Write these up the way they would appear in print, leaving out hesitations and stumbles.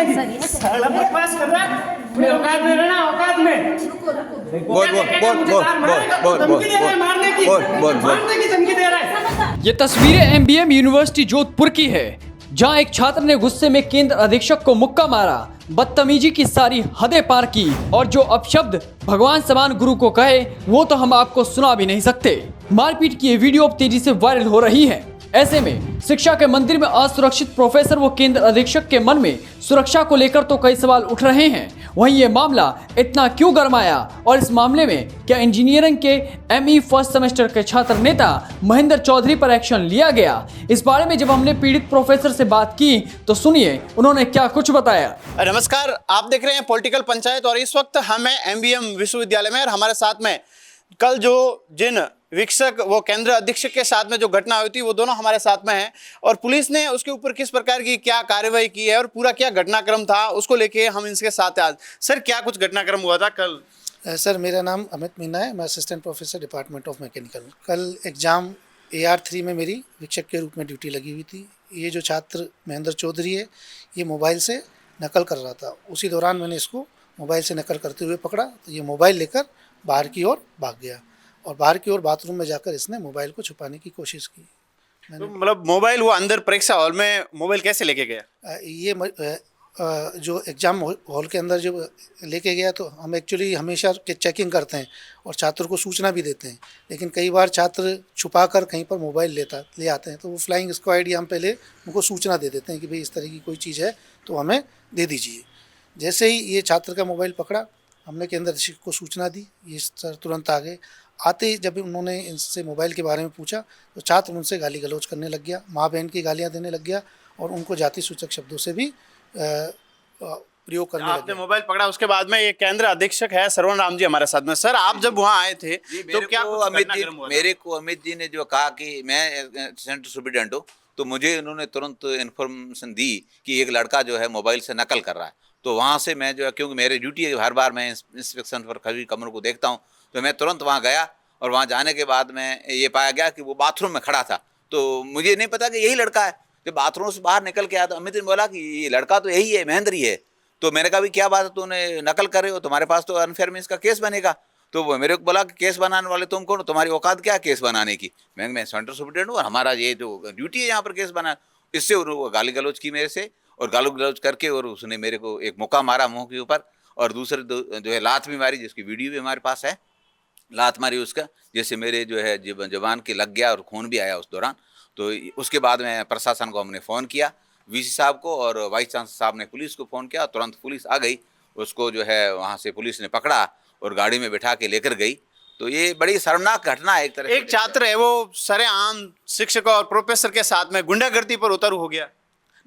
साला बकवास कर रहा है। अपने औकात में रहना, औकात में। मारने की धमकी दे रहा है। ये तस्वीरें एमबीएम यूनिवर्सिटी जोधपुर की है, जहां एक छात्र ने गुस्से में केंद्र अधीक्षक को मुक्का मारा, बदतमीजी की सारी हदें पार की और जो अपशब्द भगवान समान गुरु को कहे वो तो हम आपको सुना भी नहीं सकते। मारपीट की ये वीडियो अब तेजी से वायरल हो रही है। ऐसे में शिक्षा के मंदिर में असुरक्षित प्रोफेसर व केंद्र अधीक्षक के मन में सुरक्षा को लेकर तो कई सवाल उठ रहे हैं। वहीं ये मामला इतना क्यों गरमाया और इस मामले में क्या इंजीनियरिंग के एमई फर्स्ट सेमेस्टर के छात्र नेता महेंद्र चौधरी पर एक्शन लिया गया? इस बारे में जब हमने पीड़ित प्रोफेसर से बात की तो सुनिए उन्होंने क्या कुछ बताया। नमस्कार, आप देख रहे हैं पॉलिटिकल पंचायत और इस वक्त हम हैं एमबीएम विश्वविद्यालय में और हमारे साथ में कल जिन शिक्षक वो केंद्र अधीक्षक के साथ में जो घटना हुई थी वो दोनों हमारे साथ में हैं और पुलिस ने उसके ऊपर किस प्रकार की क्या कार्रवाई की है और पूरा क्या घटनाक्रम था उसको लेके हम इनके साथ आज। सर, क्या कुछ घटनाक्रम हुआ था कल? सर, मेरा नाम अमित मीना है, मैं assistant professor department of mechanical. कल एग्ज़ाम AR3 में मेरी शिक्षक के रूप में ड्यूटी लगी हुई थी। ये जो छात्र महेंद्र चौधरी है, ये मोबाइल से नकल कर रहा था। उसी दौरान मैंने इसको मोबाइल से नकल करते हुए पकड़ा तो ये मोबाइल लेकर बाहर की ओर भाग गया और बाहर की ओर बाथरूम में जाकर इसने मोबाइल को छुपाने की कोशिश की। तो मतलब मोबाइल वो अंदर परीक्षा हॉल में मोबाइल कैसे लेके गया? जो एग्ज़ाम हॉल के अंदर जो लेके गया तो हम एक्चुअली हमेशा चेकिंग करते हैं और छात्र को सूचना भी देते हैं, लेकिन कई बार छात्र छुपा कर कहीं पर मोबाइल ले आते हैं तो वो फ्लाइंग स्क्वाड या हम पहले उनको सूचना दे देते हैं कि भाई इस तरह की कोई चीज़ है तो हमें दे दीजिए। जैसे ही ये छात्र का मोबाइल पकड़ा, हमने केंद्र अधीक्षक को सूचना दी, ये सर तुरंत आ गए। आते ही जब उन्होंने इनसे मोबाइल के बारे में पूछा तो छात्र उनसे गाली गलौज करने लग गया, माँ बहन की गालियाँ देने लग गया और उनको जाति सूचक शब्दों से भी प्रयोग करने लग आपने गया। मोबाइल पकड़ा, उसके बाद में ये केंद्र अधीक्षक है सरवण राम जी हमारे साथ में। सर, आप जब वहाँ आए थे तो क्या मेरे को अमित जी ने जो कहा कि मैं सेंटर सुप्रिटेंडेंट हूँ तो मुझे उन्होंने तुरंत इन्फॉर्मेशन दी कि एक लड़का जो है मोबाइल से नकल कर रहा है। तो वहाँ से मैं जो है, क्योंकि मेरी ड्यूटी है, हर बार मैं इंस्पेक्शन पर कभी कमरों को देखता हूँ, तो मैं तुरंत वहाँ गया और वहाँ जाने के बाद में ये पाया गया कि वो बाथरूम में खड़ा था। तो मुझे नहीं पता कि यही लड़का है। जब बाथरूम से बाहर निकल के आया तो अमित ने बोला कि ये लड़का तो यही है, महेंद्र ही है। तो मैंने कहा भी क्या बात है, तूने नकल कर रहे हो, तुम्हारे पास तो अनफेयर मींस का केस बनेगा। तो वो मेरे को बोला कि केस बनाने वाले तुम कौन हो, तुम्हारी औकात क्या है केस बनाने की? मैं सेंटर सुप्रिटेंडेंट हूँ और हमारा ये जो ड्यूटी है यहाँ पर केस बना। इससे वो गाली गलौज की मेरे से और गाली गलौज करके और उसने मेरे को एक मुक्का मारा मुंह के ऊपर और दूसरे जो है लात भी मारी, जिसकी वीडियो भी हमारे पास है। लात मारी उसका, जैसे मेरे जो है जबान के लग गया और खून भी आया उस दौरान। तो उसके बाद में प्रशासन को हमने फ़ोन किया, VC साहब को, और वाइस चांसलर साहब ने पुलिस को फ़ोन किया। तुरंत पुलिस आ गई, उसको जो है वहाँ से पुलिस ने पकड़ा और गाड़ी में बिठा के लेकर गई। तो ये बड़ी शर्मनाक घटना है। एक तरह एक छात्र है वो सरेआम शिक्षक और प्रोफेसर के साथ में गुंडागर्दी पर उतर हो गया।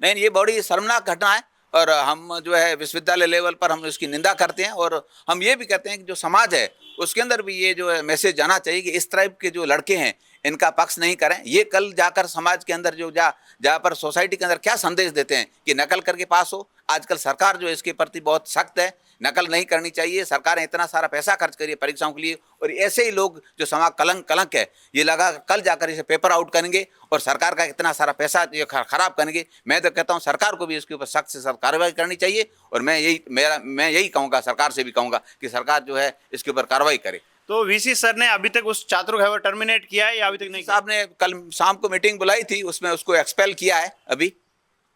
नहीं, ये बड़ी शर्मनाक घटना है और हम जो है विश्वविद्यालय लेवल पर हम इसकी निंदा करते हैं और हम ये भी कहते हैं कि जो समाज है उसके अंदर भी ये जो है मैसेज जाना चाहिए कि इस टाइप के जो लड़के हैं इनका पक्ष नहीं करें। ये कल जाकर समाज के अंदर जो जहाँ पर सोसाइटी के अंदर क्या संदेश देते हैं कि नकल करके पास हो। आजकल सरकार जो है इसके प्रति बहुत सख्त है, नकल नहीं करनी चाहिए। सरकार ने इतना सारा पैसा खर्च करिए परीक्षाओं के लिए और ऐसे ही लोग जो समाज कलंक है ये लगा कल जाकर इसे पेपर आउट करेंगे और सरकार का इतना सारा पैसा ये खराब करेंगे। मैं तो कहता हूँ सरकार को भी इसके ऊपर सख्त से सख्त कार्रवाई करनी चाहिए और मैं यही कहूँगा, सरकार से भी कहूँगा कि सरकार जो है इसके ऊपर कार्रवाई करे। तो VC सर ने अभी तक उस छात्र को टर्मिनेट किया है या अभी तक नहीं? साहब ने कल शाम को मीटिंग बुलाई थी, उसमें उसको एक्सपेल किया है। अभी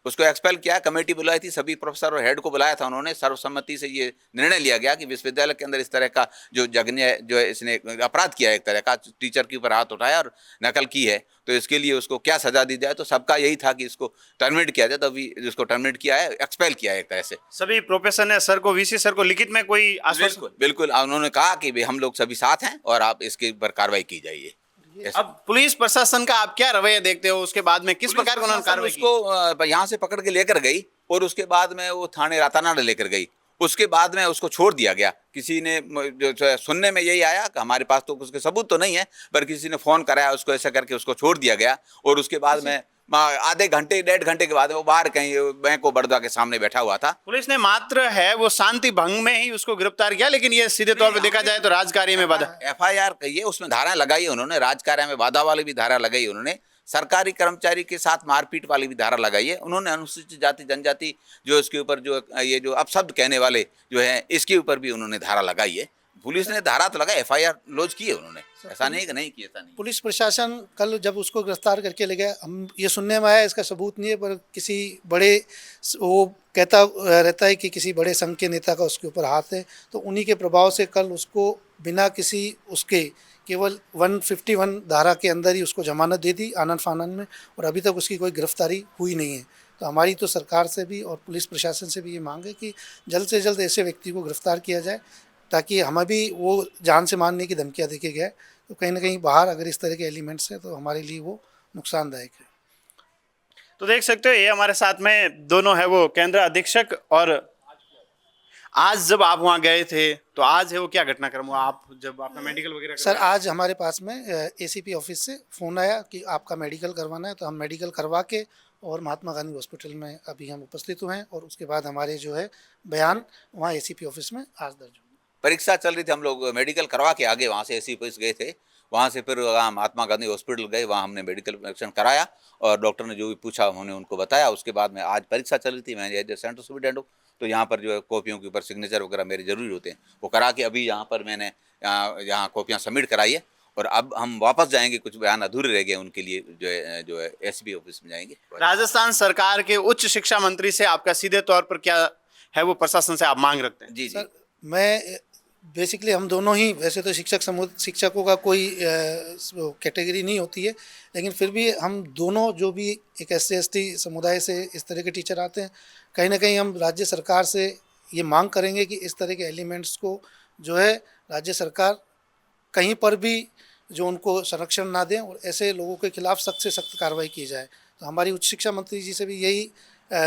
उसको एक्सपेल किया है, कमेटी बुलाई थी, सभी प्रोफेसर और हेड को बुलाया था उन्होंने। सर्वसम्मति से ये निर्णय लिया गया कि विश्वविद्यालय के अंदर इस तरह का जो जघन्य जो है इसने अपराध किया है, एक तरह का टीचर के ऊपर हाथ उठाया और नकल की है, तो इसके लिए उसको क्या सजा दी जाए। तो सबका यही था कि इसको टर्मिनेट किया जाए, तो अभी जिसको टर्मिनेट किया है, एक्सपेल किया है एक तरह से। सभी प्रोफेसर ने सर को VC सर को लिखित में कोई आश्वासन? बिल्कुल उन्होंने कहा कि भाई हम लोग सभी साथ हैं और आप इसके ऊपर कार्रवाई की जाइए। अब पुलिस प्रशासन का आप क्या रवैया देखते हो? उसके बाद में किस प्रकार का उन्होंने कार्रवाई की? उसको यहाँ से पकड़ के लेकर गई और उसके बाद में वो थाने रातानाडा लेकर गई। उसके बाद में उसको छोड़ दिया गया। किसी ने जो सुनने में यही आया कि हमारे पास तो उसके सबूत तो नहीं है, पर किसी ने फ़ोन कराया उसको, ऐसा करके उसको छोड़ दिया गया। और उसके बाद में आधे घंटे 1.5 घंटे के बाद वो बाहर कहीं बैंक ऑफ बड़ौदा के सामने बैठा हुआ था। पुलिस ने मात्र है वो शांति भंग में ही उसको गिरफ्तार किया, लेकिन ये सीधे तौर पे देखा जाए तो राजकार्य में बाधा। FIR कहिए, उसमें धारा लगाई उन्होंने, राजकार्य में बाधा वाली भी धारा लगाई उन्होंने। सरकारी कर्मचारी के साथ मारपीट वाली भी धारा लगाई है। उन्होंने अनुसूचित जाति जनजाति जो इसके ऊपर जो ये जो अपशब्द कहने वाले जो है इसके ऊपर भी उन्होंने धारा लगाई है। पुलिस ने धारा तो लगाई, FIR लॉन्च की है उन्होंने, ऐसा नहीं कि नहीं किया, ऐसा नहीं। पुलिस प्रशासन कल जब उसको गिरफ्तार करके ले गया, हम ये सुनने में आया, इसका सबूत नहीं है, पर किसी बड़े वो कहता रहता है कि किसी बड़े संघ के नेता का उसके ऊपर हाथ है, तो उन्हीं के प्रभाव से कल उसको बिना किसी उसके केवल 151 धारा के अंदर ही उसको जमानत दे दी आनन फानन में, और अभी तक उसकी कोई गिरफ्तारी हुई नहीं है। तो हमारी तो सरकार से भी और पुलिस प्रशासन से भी ये मांग है कि जल्द से जल्द ऐसे व्यक्ति को गिरफ्तार किया जाए, ताकि हमें भी वो जान से मारने की धमकियाँ देके गए, तो कहीं ना कहीं बाहर अगर इस तरह के एलिमेंट्स हैं तो हमारे लिए वो नुकसानदायक है। तो देख सकते हो ये हमारे साथ में दोनों है वो केंद्र अधीक्षक, और आज जब आप वहाँ गए थे तो आज है वो क्या घटनाक्रम हुआ, आप जब आपका मेडिकल वगैरह सर आज हमारे पास में ACP ऑफिस से फ़ोन आया कि आपका मेडिकल करवाना है, तो हम मेडिकल करवा के और महात्मा गांधी हॉस्पिटल में अभी हम उपस्थित हुए हैं, और उसके बाद हमारे जो है बयान वहाँ ACP ऑफिस में आज दर्ज हुआ। परीक्षा चल रही थी, हम लोग मेडिकल करवा के आगे वहाँ से ACP ऑफिस गए थे, वहाँ से फिर वहाँ महात्मा गांधी हॉस्पिटल गए, वहाँ हमने मेडिकल परीक्षण कराया और डॉक्टर ने जो भी पूछा हमने उनको बताया। उसके बाद में आज परीक्षा चल रही थी, मैं एज ए सेंटर सुपरिटेंडेंट हूँ, तो यहाँ पर जो है कॉपियों के ऊपर सिग्नेचर वगैरह मेरे जरूरी होते हैं, वो करा के अभी यहाँ पर मैंने यहाँ कॉपियाँ सबमिट कराई है, और अब हम वापस जाएंगे, कुछ बयान अधूरे रह गए उनके लिए जो है SB ऑफिस में जाएंगे। राजस्थान सरकार के उच्च शिक्षा मंत्री से आपका सीधे तौर पर क्या है वो प्रशासन से आप मांग रखते हैं? जी जी, सर मैं बेसिकली हम दोनों ही, वैसे तो शिक्षकों का कोई कैटेगरी नहीं होती है, लेकिन फिर भी हम दोनों जो भी एक SC/ST समुदाय से इस तरह के टीचर आते हैं, कहीं ना कहीं हम राज्य सरकार से ये मांग करेंगे कि इस तरह के एलिमेंट्स को जो है राज्य सरकार कहीं पर भी जो उनको संरक्षण ना दें, और ऐसे लोगों के खिलाफ सख्त से सख्त कार्रवाई की जाए। तो हमारी उच्च शिक्षा मंत्री जी से भी यही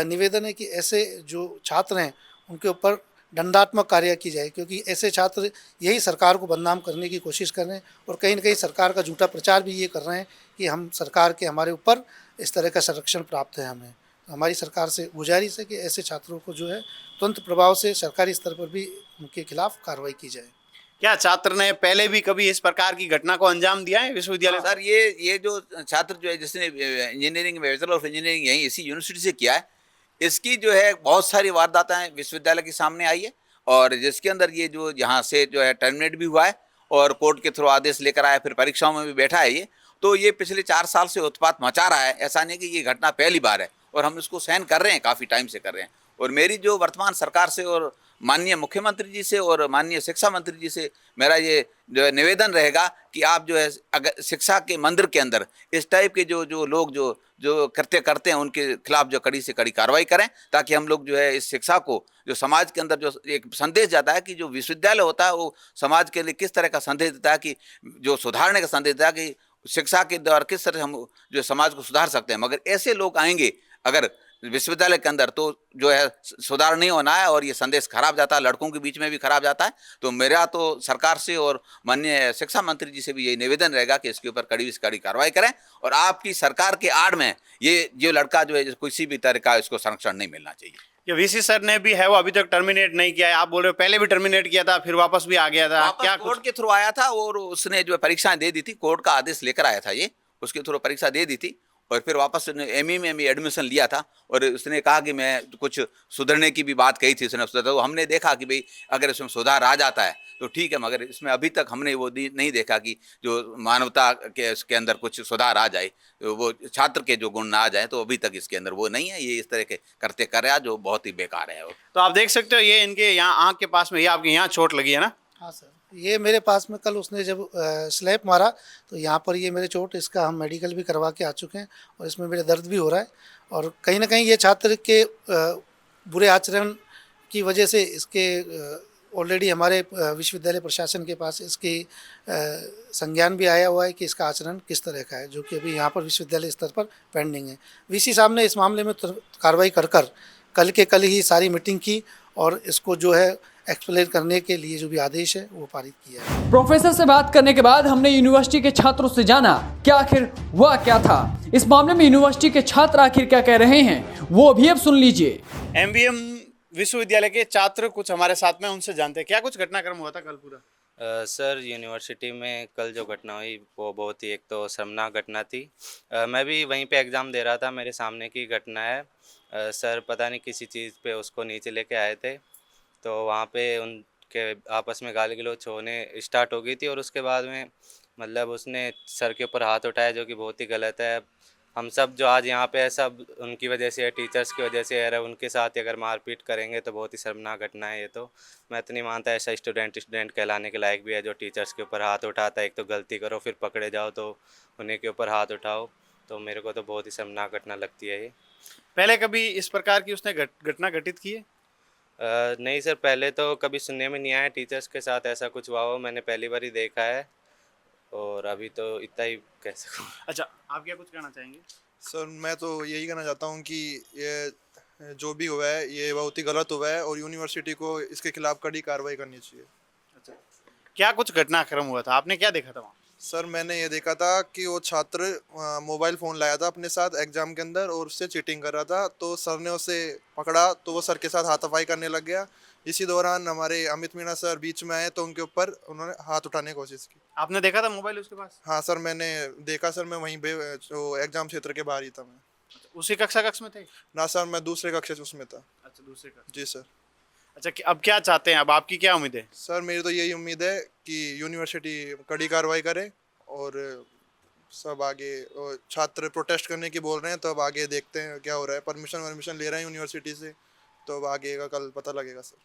निवेदन है कि ऐसे जो छात्र हैं उनके ऊपर दंडात्मक कार्य की जाए, क्योंकि ऐसे छात्र यही सरकार को बदनाम करने की कोशिश कर रहे हैं, और कहीं ना कहीं सरकार का झूठा प्रचार भी ये कर रहे हैं कि हम सरकार के हमारे ऊपर इस तरह का संरक्षण प्राप्त है हमें। तो हमारी सरकार से गुजारिश है कि ऐसे छात्रों को जो है तुरंत प्रभाव से सरकारी स्तर पर भी उनके खिलाफ कार्रवाई की जाए। क्या छात्र ने पहले भी कभी इस प्रकार की घटना को अंजाम दिया है विश्वविद्यालय? सर ये जो छात्र जो है जिसने इंजीनियरिंग में बैचलर ऑफ इंजीनियरिंग यहीं इसी यूनिवर्सिटी से किया है, इसकी जो है बहुत सारी वारदातें विश्वविद्यालय के सामने आई है, और जिसके अंदर ये जो यहाँ से जो है टर्मिनेट भी हुआ है और कोर्ट के थ्रू आदेश लेकर आया, फिर परीक्षाओं में भी बैठा है ये, तो ये पिछले 4 साल से उत्पात मचा रहा है। ऐसा नहीं कि ये घटना पहली बार है, और हम इसको सहन कर रहे हैं, काफ़ी टाइम से कर रहे हैं। और मेरी जो वर्तमान सरकार से और माननीय मुख्यमंत्री जी से और माननीय शिक्षा मंत्री जी से मेरा ये जो है निवेदन रहेगा कि आप जो है अगर शिक्षा के मंदिर के अंदर इस टाइप के जो लोग जो कृत्य करते हैं उनके खिलाफ जो कड़ी से कड़ी कार्रवाई करें, ताकि हम लोग जो है इस शिक्षा को जो समाज के अंदर जो एक संदेश जाता है कि जो विश्वविद्यालय होता है वो समाज के लिए किस तरह का संदेश देता है, कि जो सुधारने का संदेश देता है कि शिक्षा के द्वारा किस तरह हम जो समाज को सुधार सकते हैं। मगर ऐसे लोग आएंगे अगर विश्वविद्यालय के अंदर तो जो है सुधार नहीं होना है, और ये संदेश खराब जाता है, लड़कों के बीच में भी खराब जाता है। तो मेरा तो सरकार से और माननीय शिक्षा मंत्री जी से भी यही निवेदन रहेगा कि इसके ऊपर कड़ी से कड़ी कार्रवाई करें, और आपकी सरकार के आड़ में ये जो लड़का जो है किसी भी तरह का इसको संरक्षण नहीं मिलना चाहिए। ये VC सर ने भी है वो अभी तक टर्मिनेट नहीं किया है, आप बोल रहे हो पहले भी टर्मिनेट किया था फिर वापस भी आ गया था, क्या कोर्ट के थ्रू आया था और उसने जो परीक्षाएं दे दी थी, कोर्ट का आदेश लेकर आया था, ये उसके थ्रू परीक्षा दे दी थी, और फिर वापस ME में भी एडमिशन लिया था, और उसने कहा कि मैं कुछ सुधरने की भी बात कही थी उसने। तो हमने देखा कि भाई अगर इसमें सुधार आ जाता है तो ठीक है, मगर इसमें अभी तक हमने वो नहीं देखा कि जो मानवता के इसके अंदर कुछ सुधार आ जाए, वो छात्र के जो गुण ना आ जाए, तो अभी तक इसके अंदर वो नहीं है। ये इस तरह के करते कर रहा है जो बहुत ही बेकार है। तो आप देख सकते हो ये इनके यहाँ आँख के पास में ये आपके यहाँ चोट लगी है ना? हाँ सर, ये मेरे पास में कल उसने जब स्लैप मारा तो यहाँ पर ये मेरे चोट, इसका हम मेडिकल भी करवा के आ चुके हैं, और इसमें मेरे दर्द भी हो रहा है। और कहीं ना कहीं ये छात्र के बुरे आचरण की वजह से इसके ऑलरेडी हमारे विश्वविद्यालय प्रशासन के पास इसकी संज्ञान भी आया हुआ है कि इसका आचरण किस तरह का है, जो कि अभी यहाँ पर विश्वविद्यालय स्तर पर पेंडिंग है। VC साहब ने इस मामले में कार्रवाई कर कल के कल ही सारी मीटिंग की, और इसको जो है एक्सप्लेन करने के लिए जो भी आदेश है वो पारित किया है। प्रोफेसर से बात करने के बाद हमने यूनिवर्सिटी के छात्रों से जाना कि आखिर हुआ क्या था। इस मामले में यूनिवर्सिटी के छात्र आखिर क्या कह रहे हैं वो भी अब सुन लीजिए। MBM विश्वविद्यालय के छात्र कुछ हमारे साथ में, उनसे जानते हैं क्या कुछ घटनाक्रम हुआ था कल पूरा। सर यूनिवर्सिटी में कल जो घटना हुई वो बहुत ही एक तो शर्मनाक घटना थी। मैं भी वहीं पे एग्ज़ाम दे रहा था, मेरे सामने की घटना है। सर पता नहीं किसी चीज़ पे उसको नीचे लेके आए थे, तो वहाँ पे उनके आपस में गाली गलौच होने स्टार्ट हो गई थी और उसके बाद में मतलब उसने सर के ऊपर हाथ उठाया, जो कि बहुत ही गलत है। हम सब जो आज यहाँ पे है सब उनकी वजह से है, टीचर्स की वजह से है। उनके साथ ही अगर मारपीट करेंगे तो बहुत ही शर्मनाक घटना है ये तो। मैं तो नहीं मानता ऐसा स्टूडेंट कहलाने के लायक भी है जो टीचर्स के ऊपर हाथ उठाता है। एक तो गलती करो फिर पकड़े जाओ तो उन्हीं के ऊपर हाथ उठाओ, तो मेरे को तो बहुत ही शर्मनाक घटना लगती है ये। पहले कभी इस प्रकार की उसने घटना घटित की है? नहीं सर, पहले तो कभी सुनने में नहीं आया टीचर्स के साथ ऐसा कुछ हुआ हो, मैंने पहली बार ही देखा है और अभी तो इतना ही कह सकूँ। अच्छा, आप क्या कुछ कहना चाहेंगे? सर मैं तो यही कहना चाहता हूँ कि ये जो भी हुआ है ये बहुत ही गलत हुआ है और यूनिवर्सिटी को इसके खिलाफ कड़ी कार्रवाई करनी चाहिए। क्या कुछ घटनाक्रम हुआ था, आपने क्या देखा था वहाँ? सर मैंने ये देखा था कि वो छात्र मोबाइल फ़ोन लाया था अपने साथ एग्ज़ाम के अंदर और उससे चीटिंग कर रहा था, तो सर ने उसे पकड़ा तो वो सर के साथ हाथापाई करने लग गया। इसी दौरान हमारे अमित मीणा सर बीच में आए तो उनके ऊपर उन्होंने हाथ उठाने की कोशिश की। आपने देखा था मोबाइल उसके पास? हाँ सर मैंने देखा सर, मैं वहीं पे जो एग्ज़ाम क्षेत्र के बाहर ही था मैं। उसी कक्ष में थे? ना सर मैं दूसरे कक्षा उसमें था। अच्छा, दूसरे कक्ष। जी सर। अच्छा, अब क्या चाहते हैं, अब आपकी क्या उम्मीद है? सर मेरी तो यही उम्मीद है कि यूनिवर्सिटी कड़ी कार्रवाई करे और सब आगे और छात्र प्रोटेस्ट करने की बोल रहे हैं तो अब आगे देखते हैं क्या हो रहा है। परमिशन ले रहे हैं यूनिवर्सिटी से, तो अब आगे का कल पता लगेगा सर।